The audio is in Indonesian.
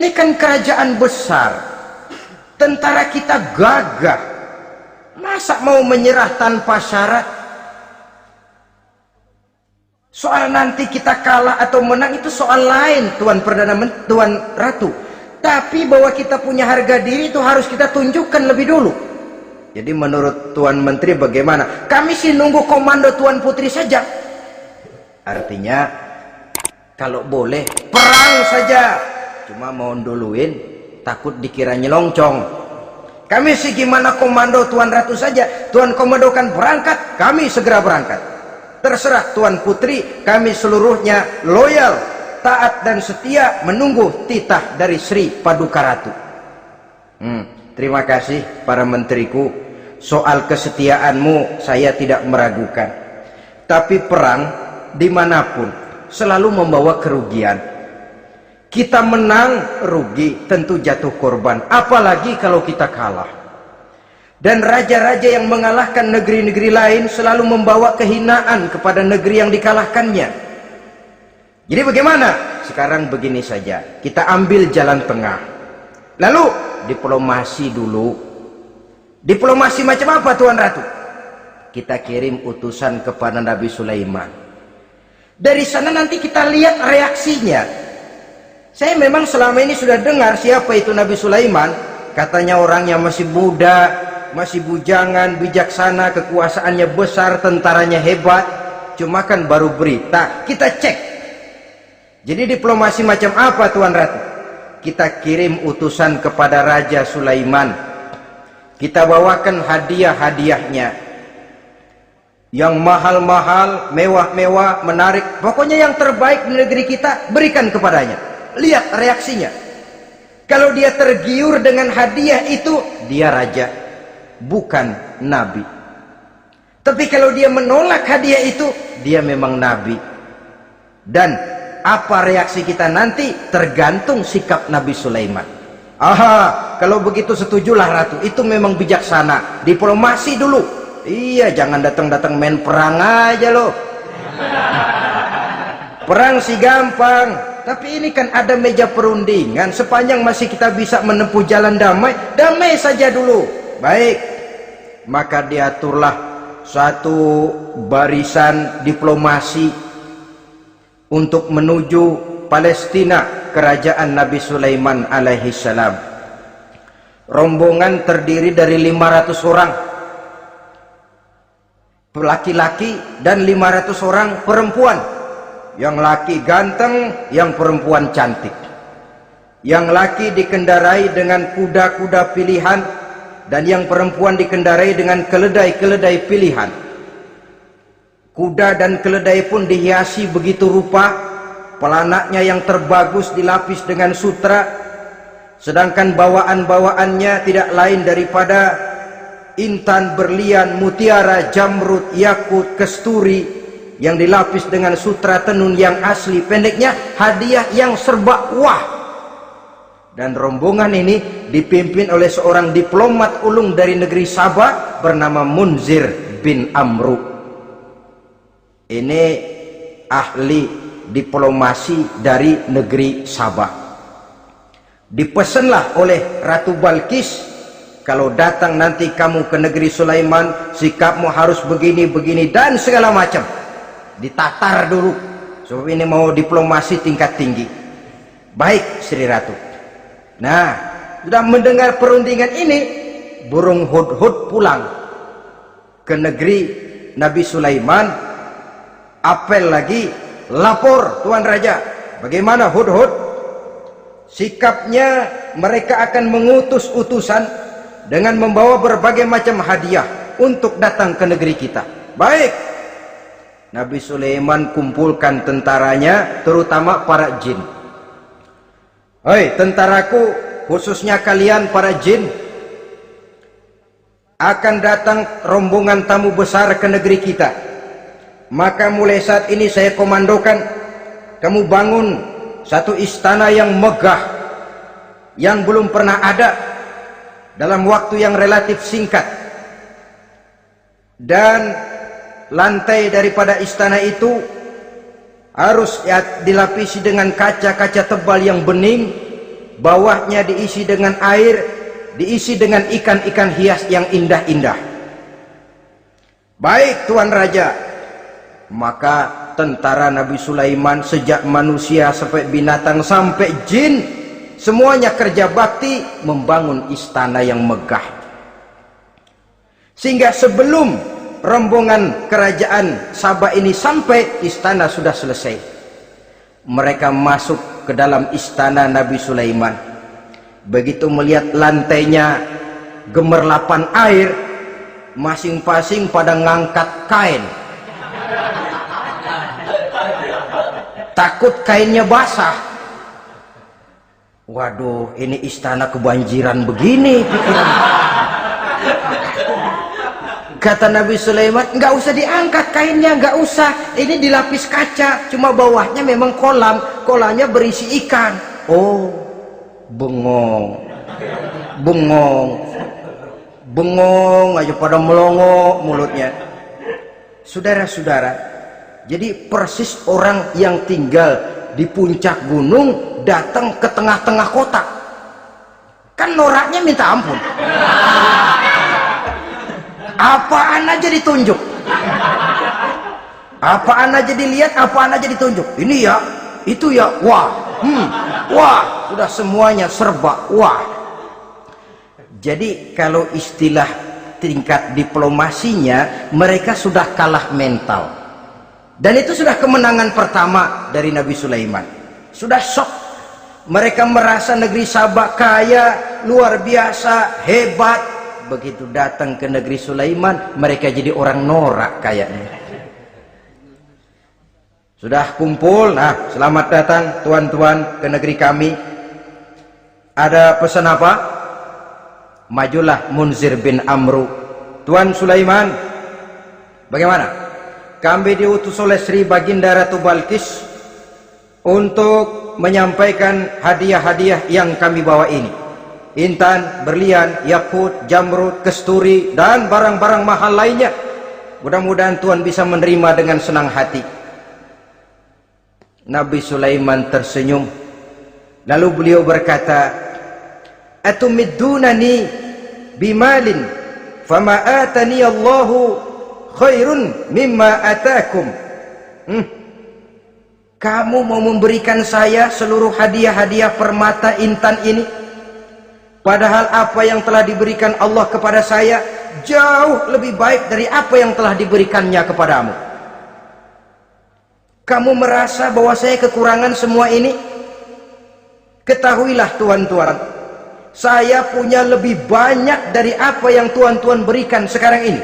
Ini kan kerajaan besar, tentara kita gagah, masa mau menyerah tanpa syarat? Soal nanti kita kalah atau menang itu soal lain, Tuan Perdana Menteri, Tuan Ratu. Tapi bahwa kita punya harga diri itu harus kita tunjukkan lebih dulu. Jadi menurut Tuan Menteri bagaimana? Kami sih nunggu komando Tuan Putri saja. Artinya kalau boleh perang saja. Cuma mau duluin, takut dikira nyelongcong. Kami sih gimana komando Tuan Ratu saja. Tuan komandokan berangkat, kami segera berangkat. Terserah Tuan Putri, kami seluruhnya loyal, taat dan setia menunggu titah dari Sri Paduka Ratu. Terima kasih para menteriku. Soal kesetiaanmu saya tidak meragukan. Tapi perang dimanapun selalu membawa kerugian. Kita menang rugi, tentu jatuh korban. Apalagi kalau kita kalah. Dan raja-raja yang mengalahkan negeri-negeri lain selalu membawa kehinaan kepada negeri yang dikalahkannya. Jadi bagaimana? Sekarang begini saja, kita ambil jalan tengah. Lalu diplomasi dulu. Diplomasi macam apa Tuan Ratu? Kita kirim utusan kepada Nabi Sulaiman. Dari sana nanti kita lihat reaksinya. Saya memang selama ini sudah dengar siapa itu Nabi Sulaiman. Katanya orangnya masih muda, masih bujangan, bijaksana, kekuasaannya besar, tentaranya hebat. Cuma kan baru berita, kita cek. Jadi diplomasi macam apa Tuan Ratu? Kita kirim utusan kepada Raja Sulaiman. Kita bawakan hadiah-hadiahnya yang mahal-mahal, mewah-mewah, menarik. Pokoknya yang terbaik di negeri kita berikan kepadanya. Lihat reaksinya. Kalau dia tergiur dengan hadiah itu, dia raja, bukan nabi. Tapi kalau dia menolak hadiah itu, dia memang nabi. Dan apa reaksi kita nanti tergantung sikap Nabi Sulaiman. Aha, kalau begitu setujulah Ratu. Itu memang bijaksana. Diplomasi dulu. Iya, jangan datang-datang main perang aja loh. Perang sih gampang. Tapi ini kan ada meja perundingan. Sepanjang masih kita bisa menempuh jalan damai, damai saja dulu. Baik, maka diaturlah satu barisan diplomasi untuk menuju Palestina, kerajaan Nabi Sulaiman alaihi salam. Rombongan terdiri dari 500 orang laki-laki dan 500 orang perempuan. Yang laki ganteng, yang perempuan cantik. Yang laki dikendarai dengan kuda-kuda pilihan, dan yang perempuan dikendarai dengan keledai-keledai pilihan. Kuda dan keledai pun dihiasi begitu rupa, pelanaknya yang terbagus dilapis dengan sutra, sedangkan bawaan-bawaannya tidak lain daripada intan, berlian, mutiara, jamrud, yakut, kesturi, yang dilapis dengan sutra tenun yang asli. Pendeknya hadiah yang serba wah. Dan rombongan ini dipimpin oleh seorang diplomat ulung dari negeri Sabah bernama Munzir bin Amru. Ini ahli diplomasi dari negeri Sabah. Dipesanlah oleh Ratu Balkis, kalau datang nanti kamu ke negeri Sulaiman, sikapmu harus begini, begini, dan segala macam. Ditatar dulu, sebab ini mau diplomasi tingkat tinggi. Baik Sri Ratu. Nah, sudah mendengar perundingan ini, burung hudhud pulang ke negeri Nabi Sulaiman. Apel lagi, lapor Tuan Raja, bagaimana hudhud? Sikapnya mereka akan mengutus utusan dengan membawa berbagai macam hadiah untuk datang ke negeri kita. Baik. Nabi Sulaiman kumpulkan tentaranya, terutama para jin. Hei tentaraku, khususnya kalian para jin, akan datang rombongan tamu besar ke negeri kita. Maka mulai saat ini saya komandokan, kamu bangun satu istana yang megah, yang belum pernah ada dalam waktu yang relatif singkat. Dan lantai daripada istana itu harus dilapisi dengan kaca-kaca tebal yang bening, bawahnya diisi dengan air, diisi dengan ikan-ikan hias yang indah-indah. Baik Tuan Raja. Maka tentara Nabi Sulaiman, sejak manusia sampai binatang sampai jin, semuanya kerja bakti membangun istana yang megah. Sehingga sebelum rombongan kerajaan Sabah ini sampai, istana sudah selesai. Mereka masuk ke dalam istana Nabi Sulaiman. Begitu melihat lantainya gemerlapan air, masing-masing pada ngangkat kain. Takut kainnya basah. Waduh, ini istana kebanjiran begini, pikiran. Kata Nabi Sulaiman, nggak usah diangkat kainnya, nggak usah. Ini dilapis kaca, cuma bawahnya memang kolam. Kolamnya berisi ikan. Oh, bengong, bengong aja pada melongo mulutnya. Saudara-saudara, jadi persis orang yang tinggal di puncak gunung datang ke tengah-tengah kota. Kan noraknya minta ampun. Apaan aja ditunjuk, apaan aja dilihat, apaan aja ditunjuk. Ini ya, itu ya, wah, wah, sudah semuanya serba wah. Jadi kalau istilah tingkat diplomasinya, mereka sudah kalah mental. Dan itu sudah kemenangan pertama dari Nabi Sulaiman. Sudah shock. Mereka merasa negeri Sabah kaya, luar biasa, hebat. Begitu datang ke negeri Sulaiman, mereka jadi orang norak kayaknya. Sudah kumpul, nah selamat datang tuan-tuan ke negeri kami. Ada pesan apa? Majulah Munzir bin Amru. Tuan Sulaiman, bagaimana? Kami diutus oleh Sri Baginda Ratu Balkis untuk menyampaikan hadiah-hadiah yang kami bawa ini. Intan, berlian, yakut, jamrud, kesturi, dan barang-barang mahal lainnya. Mudah-mudahan Tuan bisa menerima dengan senang hati. Nabi Sulaiman tersenyum. Lalu beliau berkata, "Atumiddunani bimalin, fama atani Allahu khairun mimma atakum." Kamu mau memberikan saya seluruh hadiah-hadiah permata intan ini, padahal apa yang telah diberikan Allah kepada saya jauh lebih baik dari apa yang telah diberikannya kepadamu. Kamu merasa bahwa saya kekurangan semua ini? Ketahuilah tuan-tuan, saya punya lebih banyak dari apa yang tuan-tuan berikan sekarang ini.